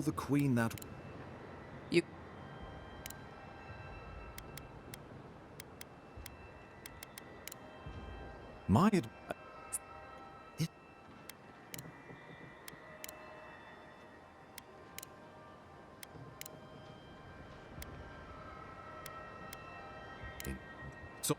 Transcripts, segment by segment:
the queen that... You... My... So...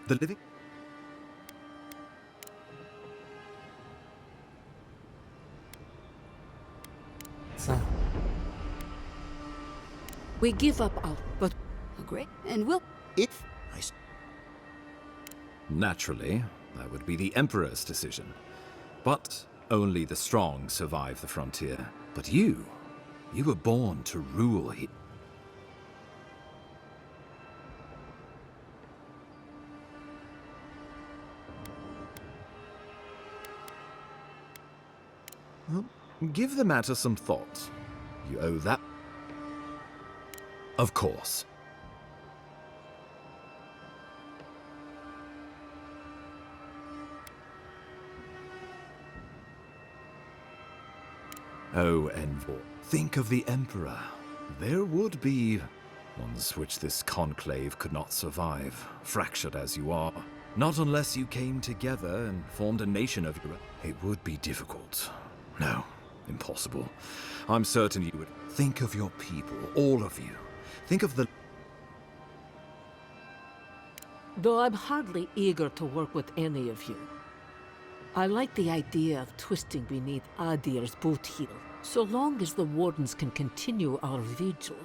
The living... So... We give up our... but... Great, and we'll... If I... Naturally, that would be the Emperor's decision. But only the strong survive the frontier. But you were born to rule here. Well, give the matter some thought. You owe that... Of course. Oh, Envoy, think of the Emperor. There would be ones which this conclave could not survive, fractured as you are. Not unless you came together and formed a nation of your own. It would be difficult. No, impossible. I'm certain you would. Think of your people, all of you. Think of the... Though I'm hardly eager to work with any of you. I like the idea of twisting beneath Adir's boot heel, so long as the Wardens can continue our vigil.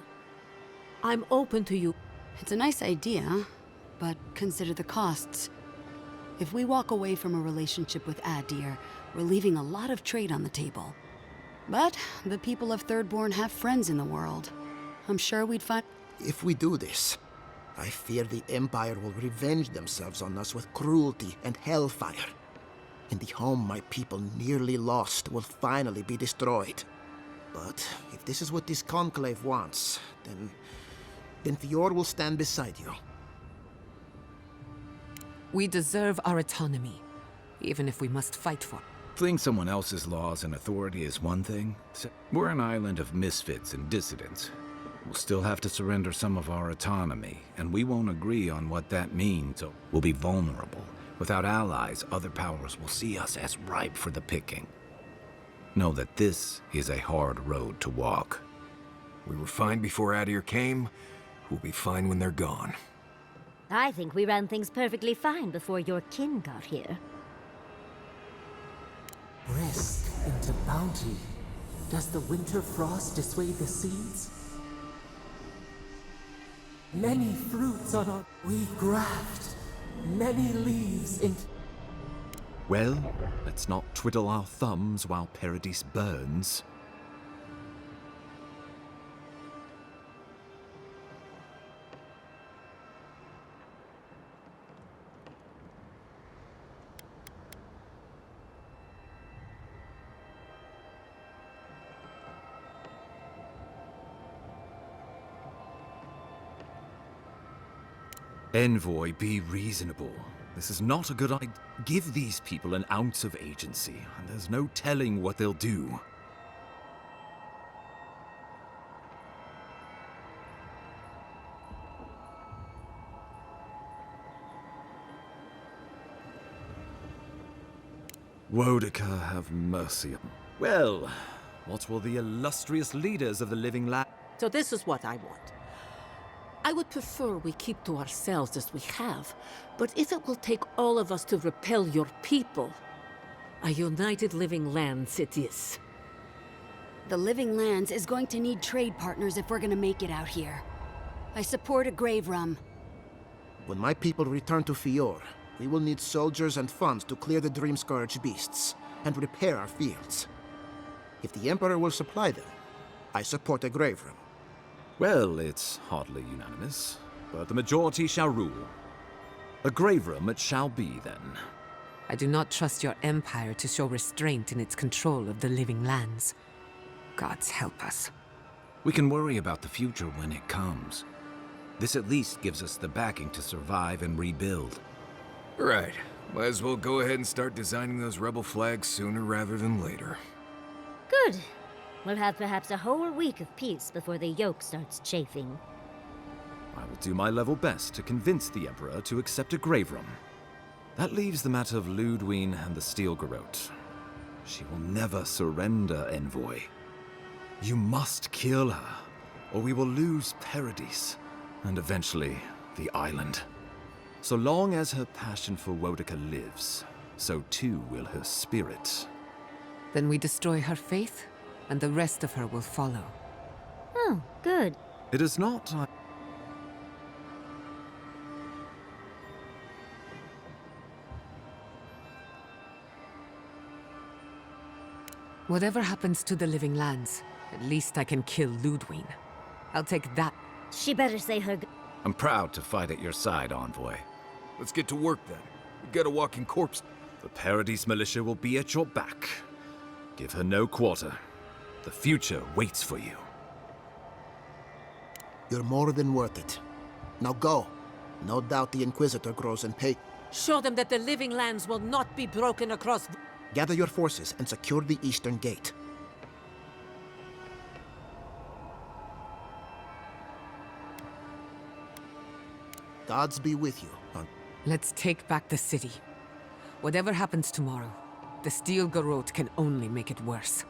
I'm open to you. It's a nice idea, but consider the costs. If we walk away from a relationship with Adir, we're leaving a lot of trade on the table. But the people of Thirdborn have friends in the world. I'm sure we'd find... If we do this, I fear the Empire will revenge themselves on us with cruelty and hellfire. And the home my people nearly lost will finally be destroyed. But if this is what this conclave wants, then Fior will stand beside you. We deserve our autonomy, even if we must fight for it. Fleeing someone else's laws and authority is one thing. We're an island of misfits and dissidents. We'll still have to surrender some of our autonomy, and we won't agree on what that means, so we'll be vulnerable. Without allies, other powers will see us as ripe for the picking. Know that this is a hard road to walk. We were fine before Adir came. We'll be fine when they're gone. I think we ran things perfectly fine before your kin got here. Rest into bounty. Does the winter frost dissuade the seeds? Many fruits on our... We graft many leaves into... Well, let's not twiddle our thumbs while Paradis burns. Envoy, be reasonable. This is not a good idea. Give these people an ounce of agency, and there's no telling what they'll do. Wodaka have mercy on... Well, what will the illustrious leaders of the living land... So this is what I want. I would prefer we keep to ourselves as we have, but if it will take all of us to repel your people, a united Living Lands it is. The Living Lands is going to need trade partners if we're gonna make it out here. I support a grave rum. When my people return to Fior, we will need soldiers and funds to clear the Dream-Scourge beasts and repair our fields. If the Emperor will supply them, I support a grave room. Well, it's hardly unanimous, but the majority shall rule. A grave room it shall be, then. I do not trust your empire to show restraint in its control of the living lands. Gods help us. We can worry about the future when it comes. This at least gives us the backing to survive and rebuild. Right. Might as well go ahead and start designing those rebel flags sooner rather than later. Good. We'll have perhaps a whole week of peace before the yoke starts chafing. I will do my level best to convince the Emperor to accept a grave room. That leaves the matter of Ludwine and the Steel Garrote. She will never surrender, Envoy. You must kill her, or we will lose Paradis, and eventually the island. So long as her passion for Wodica lives, so too will her spirit. Then we destroy her faith, and the rest of her will follow. Oh, good. It is not... Whatever happens to the living lands, at least I can kill Ludwine. I'll take that. She better say her... I'm proud to fight at your side, Envoy. Let's get to work then. We've got a walking corpse. The Paradis militia will be at your back. Give her no quarter. The future waits for you. You're more than worth it. Now go. No doubt the Inquisitor grows in pay. Show them that the living lands will not be broken across... Gather your forces and secure the eastern gate. Gods be with you. Let's take back the city. Whatever happens tomorrow, the Steel Garrote can only make it worse.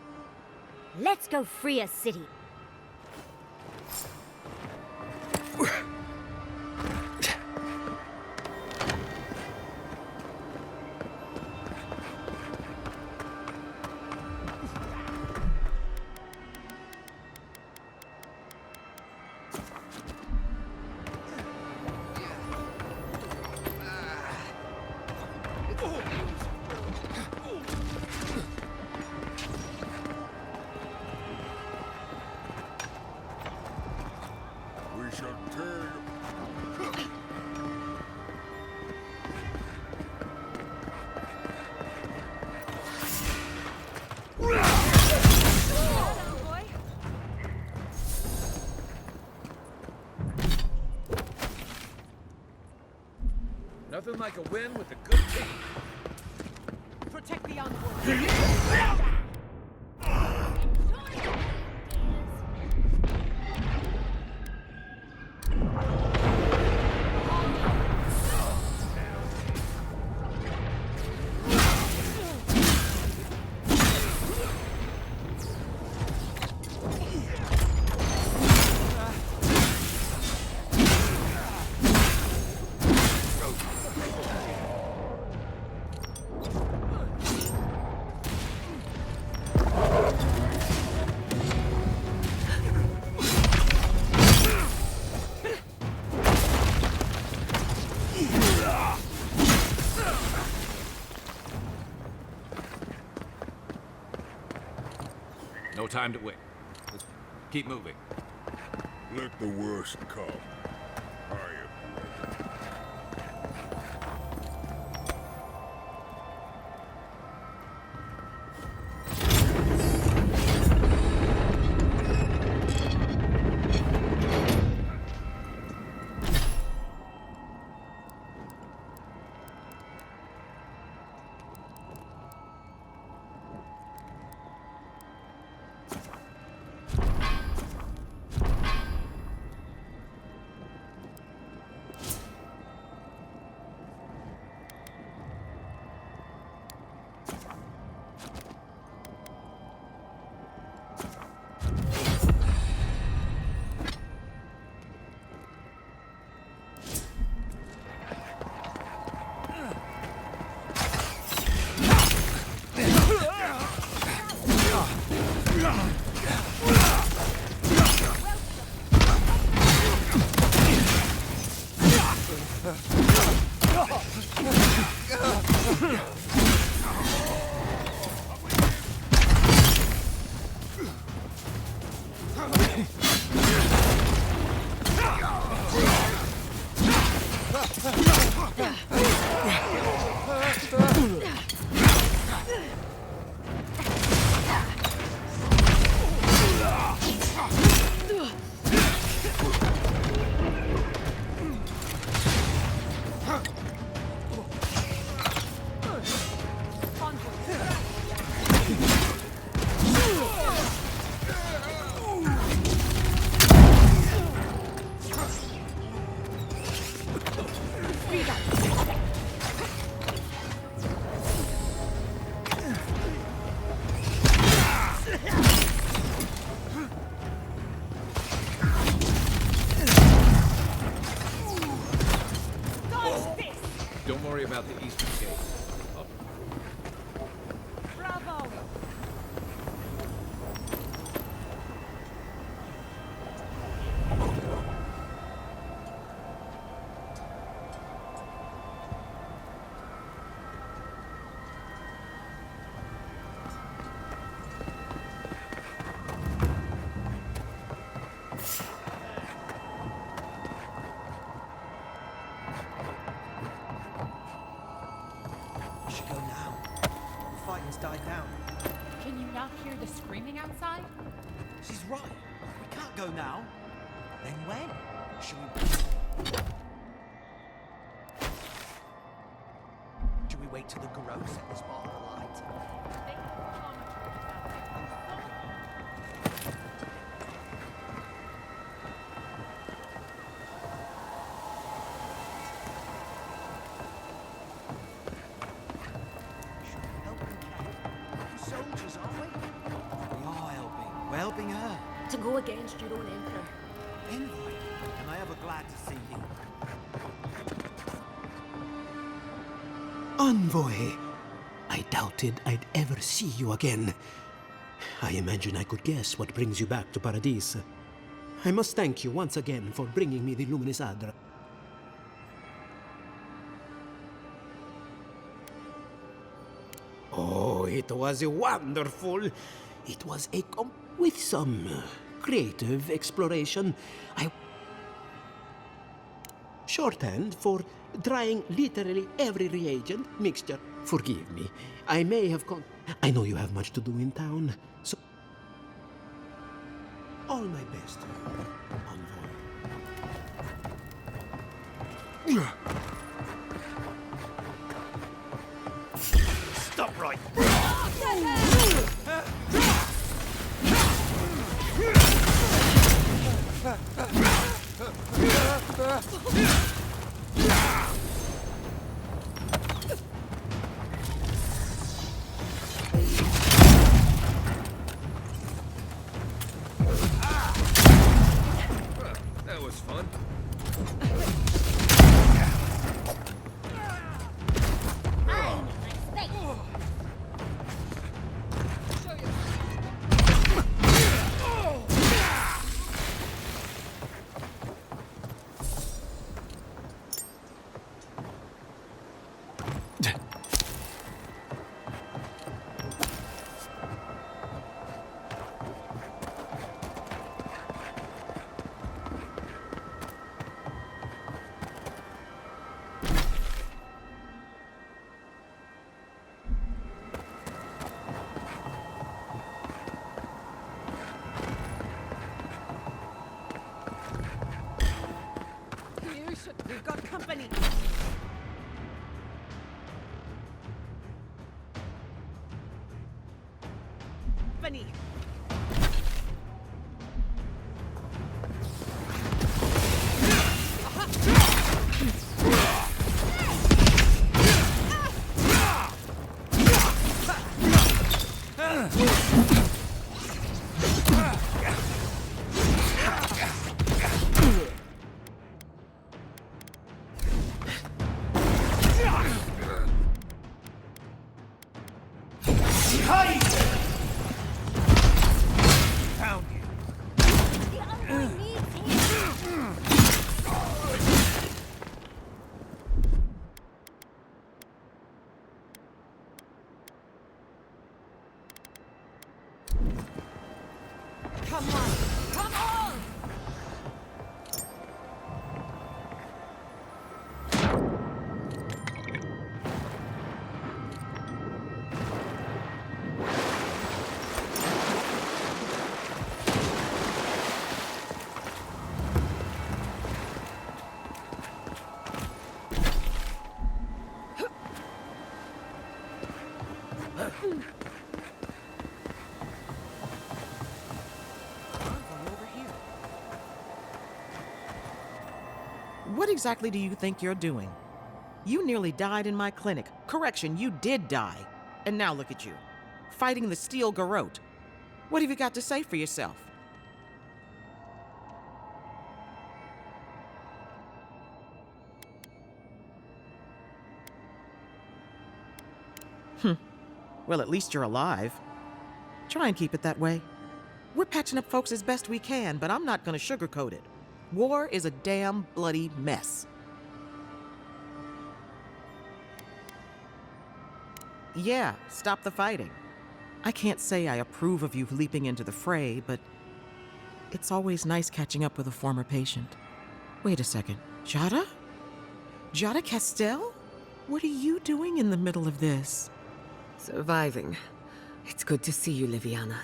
Let's go free a city. Nothing like a win with a good team. Protect the envoy. No time to wait. Let's keep moving. Let the worst come. I am ready. out the eastern gate. Bravo! We should go now. The fighting's died down. Can you not hear the screaming outside? She's right. We can't go now. Then when? Should we... Should we wait till the Garrote set this bar alight? Should we help them, Kate? We're soldiers, aren't we? We are helping. We're helping her. To go against your own emperor. Envoy, am I ever glad to see you? Envoy! I doubted I'd ever see you again. I imagine I could guess what brings you back to Paradis. I must thank you once again for bringing me the Luminous Adra. Oh, it was wonderful. It was with some creative exploration. Shorthand for trying literally every reagent mixture. Forgive me. I may have I know you have much to do in town, so all my best, Envoy. Stop right! That was fun. We've got company! Company! Come on! Come on! What exactly do you think you're doing? You nearly died in my clinic. Correction, you did die. And now look at you, fighting the Steel Garrote. What have you got to say for yourself? Well, at least you're alive. Try and keep it that way. We're patching up folks as best we can, but I'm not gonna sugarcoat it. War is a damn bloody mess. Yeah, stop the fighting. I can't say I approve of you leaping into the fray, but it's always nice catching up with a former patient. Wait a second. Jada? Jada Castell? What are you doing in the middle of this? Surviving. It's good to see you, Liviana.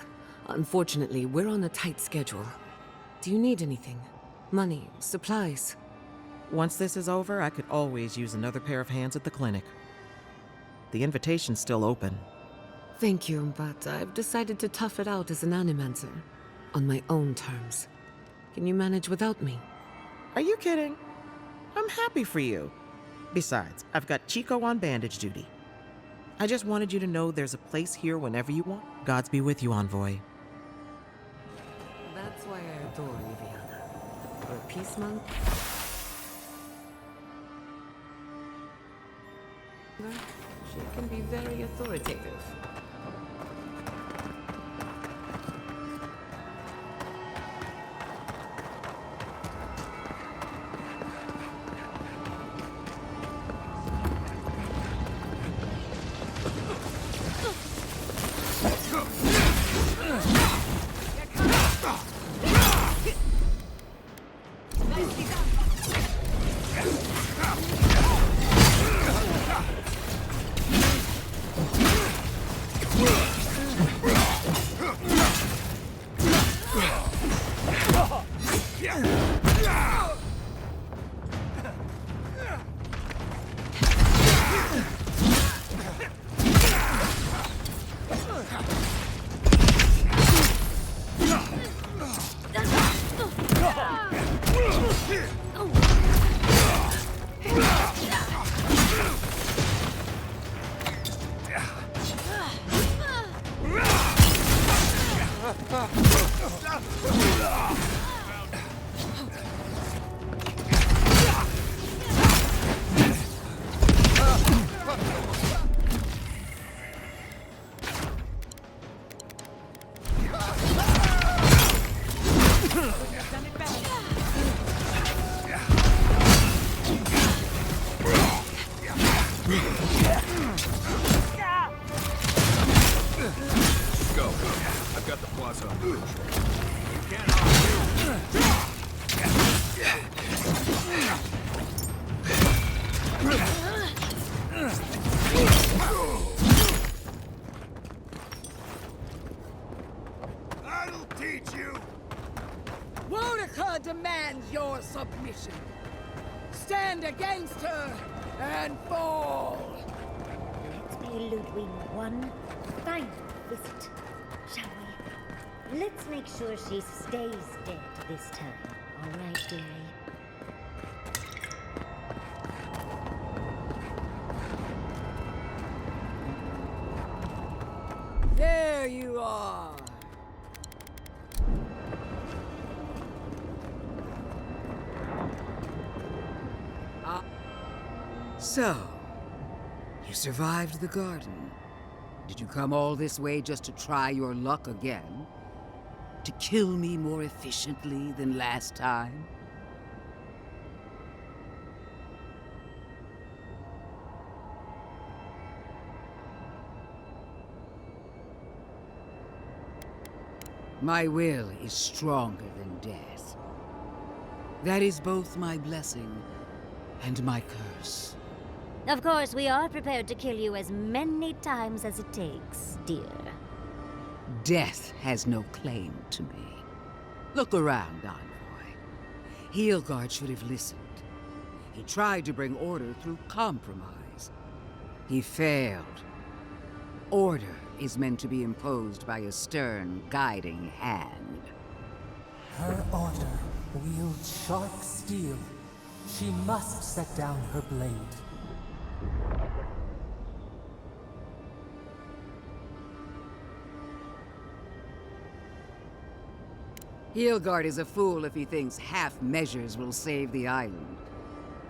Unfortunately, we're on a tight schedule. Do you need anything? Money, supplies? Once this is over, I could always use another pair of hands at the clinic. The invitation's still open. Thank you, but I've decided to tough it out as an animancer. On my own terms. Can you manage without me? Are you kidding? I'm happy for you. Besides, I've got Chico on bandage duty. I just wanted you to know there's a place here whenever you want. Gods be with you, Envoy. That's why I adore Liviana. For a peace monk? She can be very authoritative. Demands your submission. Stand against her and fall. Let's pay Ludwig one final visit, shall we? Let's make sure she stays dead this time. All right, dearie? There you are. So, you survived the garden. Did you come all this way just to try your luck again? To kill me more efficiently than last time? My will is stronger than death. That is both my blessing and my curse. Of course, we are prepared to kill you as many times as it takes, dear. Death has no claim to me. Look around, Envoy. Heelguard should have listened. He tried to bring order through compromise. He failed. Order is meant to be imposed by a stern, guiding hand. Her order wields sharp steel. She must set down her blade. Heelguard is a fool if he thinks half measures will save the island.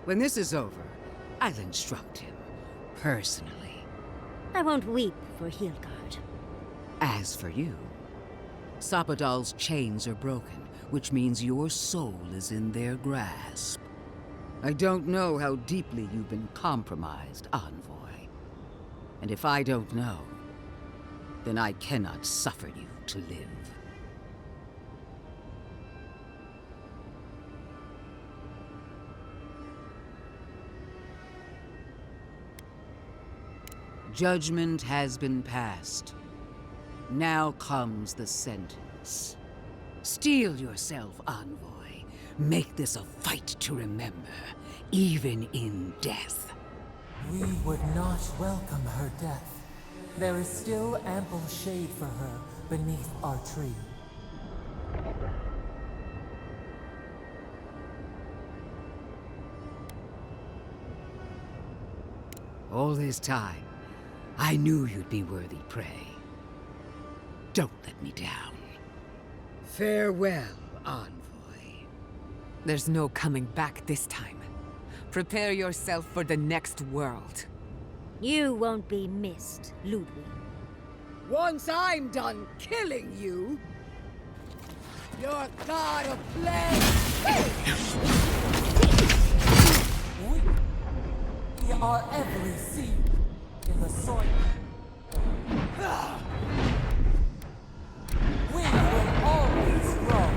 When this is over, I'll instruct him, personally. I won't weep for Hilgard. As for you, Sapadal's chains are broken, which means your soul is in their grasp. I don't know how deeply you've been compromised, Envoy. And if I don't know, then I cannot suffer you to live. Judgment has been passed. Now comes the sentence. Steel yourself, Envoy. Make this a fight to remember, even in death. We would not welcome her death. There is still ample shade for her beneath our tree. All this time, I knew you'd be worthy prey. Don't let me down. Farewell, Envoy. There's no coming back this time. Prepare yourself for the next world. You won't be missed, Ludwig. Once I'm done killing you, your god of plague! We are every seed in the soil. We will always grow.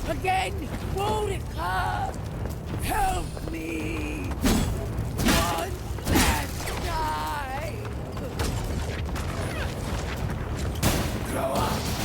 Again, won't it come? Help me! One last time! Grow up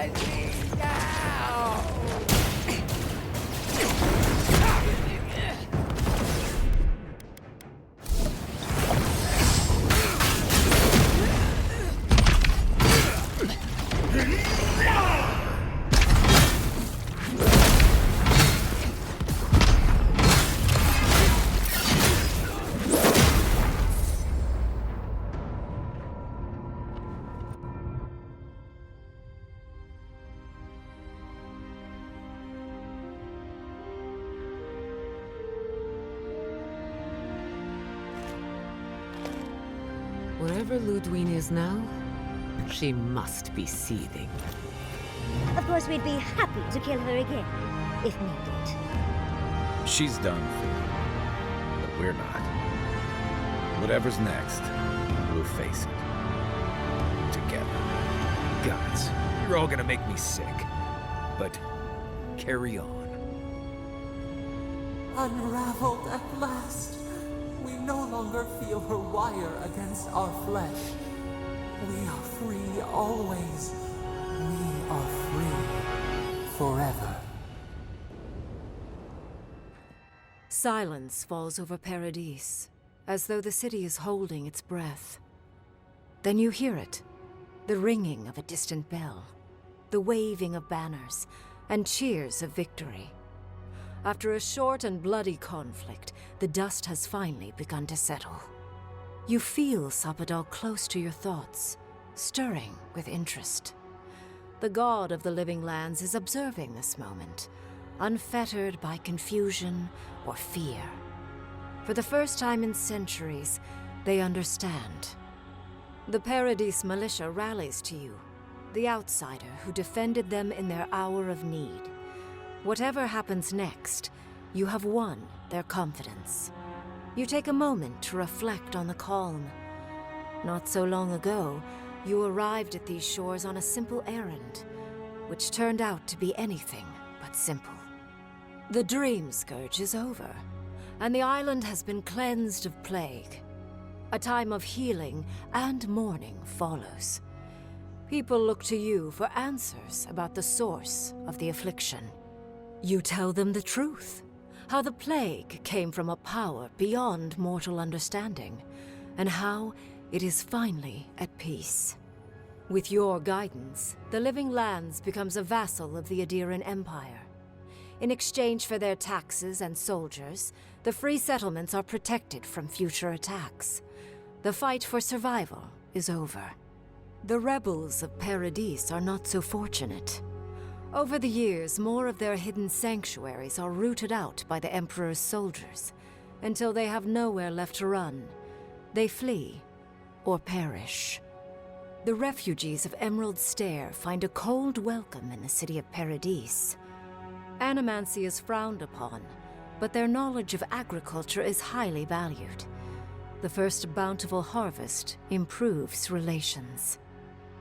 Let me down! Wherever Ludwine is now, she must be seething. Of course, we'd be happy to kill her again, if needed. She's done for, but we're not. Whatever's next, we'll face it. Together. Gods, you're all gonna make me sick. But carry on. Unraveled at last. We no longer feel her wire against our flesh. We are free always. We are free forever. Silence falls over Paradise, as though the city is holding its breath. Then you hear it, the ringing of a distant bell, the waving of banners, and cheers of victory. After a short and bloody conflict, the dust has finally begun to settle. You feel Sapadal close to your thoughts, stirring with interest. The god of the living lands is observing this moment, unfettered by confusion or fear. For the first time in centuries, they understand. The Paradise militia rallies to you, the outsider who defended them in their hour of need. Whatever happens next, you have won their confidence. You take a moment to reflect on the calm. Not so long ago, you arrived at these shores on a simple errand, which turned out to be anything but simple. The dream scourge is over, and the island has been cleansed of plague. A time of healing and mourning follows. People look to you for answers about the source of the affliction. You tell them the truth, how the plague came from a power beyond mortal understanding, and how it is finally at peace. With your guidance, the Living Lands becomes a vassal of the Adiran Empire. In exchange for their taxes and soldiers, the free settlements are protected from future attacks. The fight for survival is over. The rebels of Paradise are not so fortunate. Over the years, more of their hidden sanctuaries are rooted out by the Emperor's soldiers, until they have nowhere left to run. They flee, or perish. The refugees of Emerald Stair find a cold welcome in the city of Paradise. Animancy is frowned upon, but their knowledge of agriculture is highly valued. The first bountiful harvest improves relations.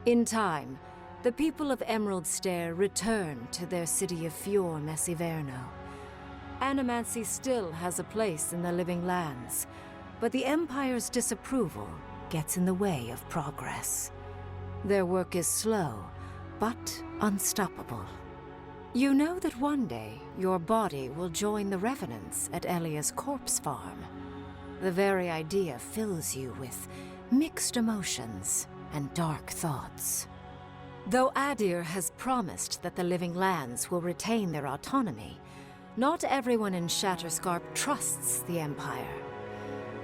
In time, the people of Emerald Stair return to their city of Fior Messiverno. Animancy still has a place in the Living Lands, but the Empire's disapproval gets in the way of progress. Their work is slow, but unstoppable. You know that one day your body will join the revenants at Elia's corpse farm. The very idea fills you with mixed emotions and dark thoughts. Though Adir has promised that the Living Lands will retain their autonomy, not everyone in Shatterscarp trusts the Empire.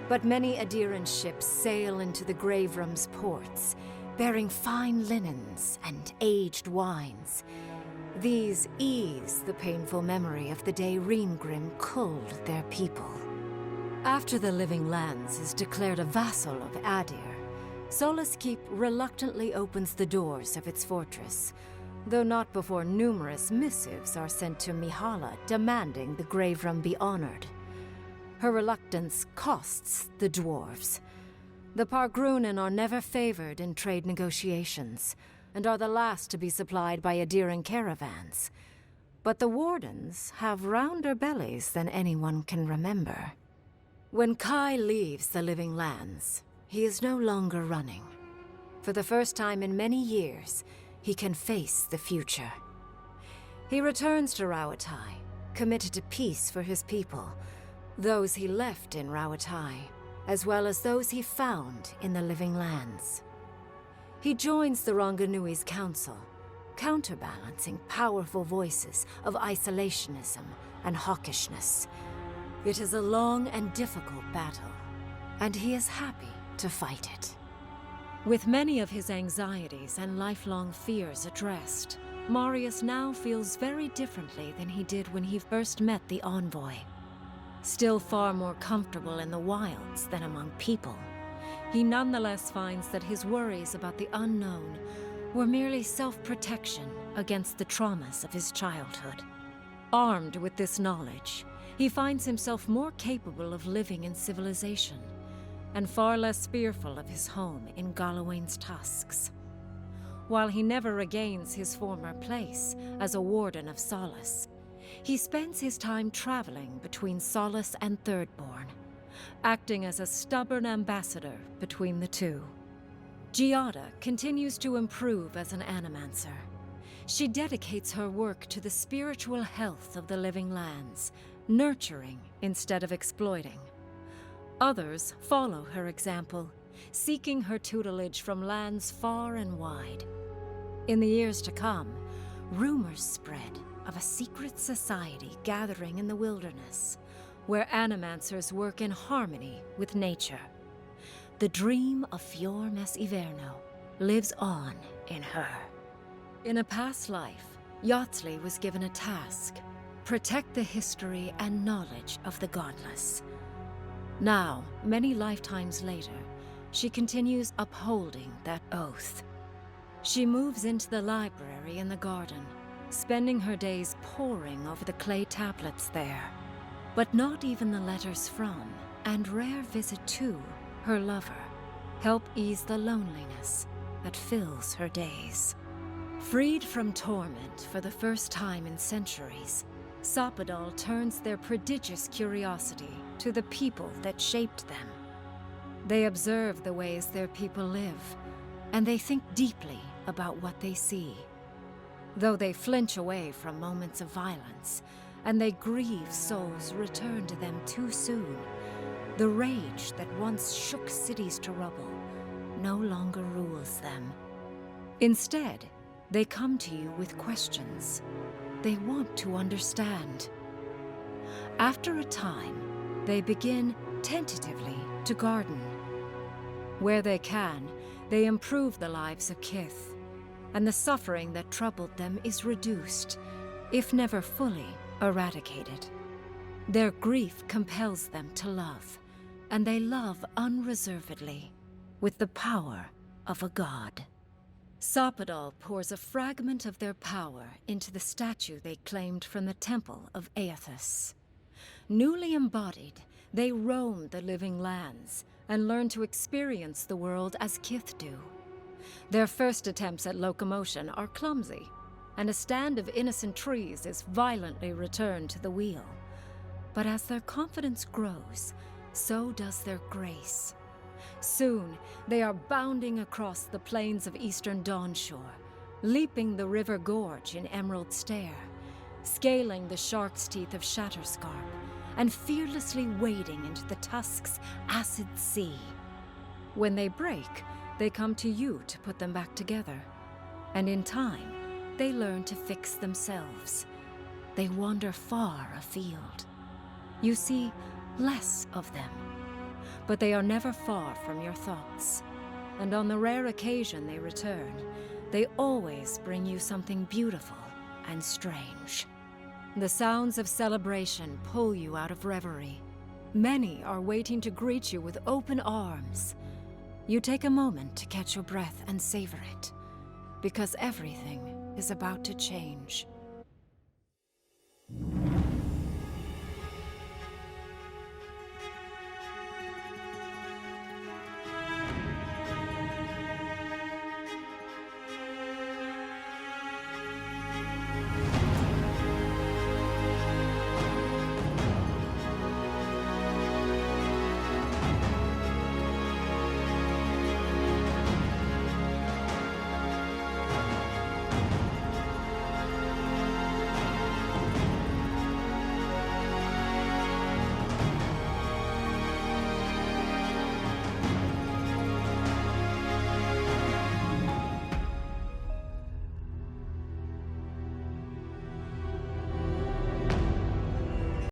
But many Adiran ships sail into the Graveroom's ports, bearing fine linens and aged wines. These ease the painful memory of the day Reamgrim culled their people. After the Living Lands is declared a vassal of Adir, Solace Keep reluctantly opens the doors of its fortress, though not before numerous missives are sent to Mihala demanding the Graveroom be honored. Her reluctance costs the dwarves. The Pargrunen are never favored in trade negotiations, and are the last to be supplied by Adiran caravans. But the Wardens have rounder bellies than anyone can remember. When Kai leaves the Living Lands, he is no longer running. For the first time in many years, he can face the future. He returns to Rawatai, committed to peace for his people, those he left in Rawatai, as well as those he found in the Living Lands. He joins the Ronganui's council, counterbalancing powerful voices of isolationism and hawkishness. It is a long and difficult battle, and he is happy to fight it. With many of his anxieties and lifelong fears addressed, Marius now feels very differently than he did when he first met the envoy. Still far more comfortable in the wilds than among people, he nonetheless finds that his worries about the unknown were merely self-protection against the traumas of his childhood. Armed with this knowledge, he finds himself more capable of living in civilization, and far less fearful of his home in Galawain's tusks. While he never regains his former place as a warden of Solace, he spends his time traveling between Solace and Thirdborn, acting as a stubborn ambassador between the two. Giada continues to improve as an animancer. She dedicates her work to the spiritual health of the Living Lands, nurturing instead of exploiting. Others follow her example, seeking her tutelage from lands far and wide. In the years to come, rumors spread of a secret society gathering in the wilderness, where animancers work in harmony with nature. The dream of Fior Mes Iverno lives on in her. In a past life, Yahtzee was given a task: protect the history and knowledge of the godless. Now, many lifetimes later, she continues upholding that oath. She moves into the library in the garden, spending her days poring over the clay tablets there. But not even the letters from, and rare visit to, her lover help ease the loneliness that fills her days. Freed from torment for the first time in centuries, Sopadal turns their prodigious curiosity to the people that shaped them. They observe the ways their people live, and they think deeply about what they see. Though they flinch away from moments of violence, and they grieve souls returned to them too soon, the rage that once shook cities to rubble no longer rules them. Instead, they come to you with questions. They want to understand. After a time, they begin tentatively to garden. Where they can, they improve the lives of Kith, and the suffering that troubled them is reduced, if never fully eradicated. Their grief compels them to love, and they love unreservedly, with the power of a god. Sopadal pours a fragment of their power into the statue they claimed from the temple of Aethys. Newly embodied, they roam the Living Lands and learn to experience the world as Kith do. Their first attempts at locomotion are clumsy, and a stand of innocent trees is violently returned to the wheel. But as their confidence grows, so does their grace. Soon, they are bounding across the plains of eastern Dawnshore, leaping the river gorge in Emerald Stair, scaling the shark's teeth of Shatterscarp, and fearlessly wading into the Tusk's acid sea. When they break, they come to you to put them back together, and in time, they learn to fix themselves. They wander far afield. You see less of them, but they are never far from your thoughts. And on the rare occasion they return, they always bring you something beautiful and strange. The sounds of celebration pull you out of reverie. Many are waiting to greet you with open arms. You take a moment to catch your breath and savor it, because everything is about to change.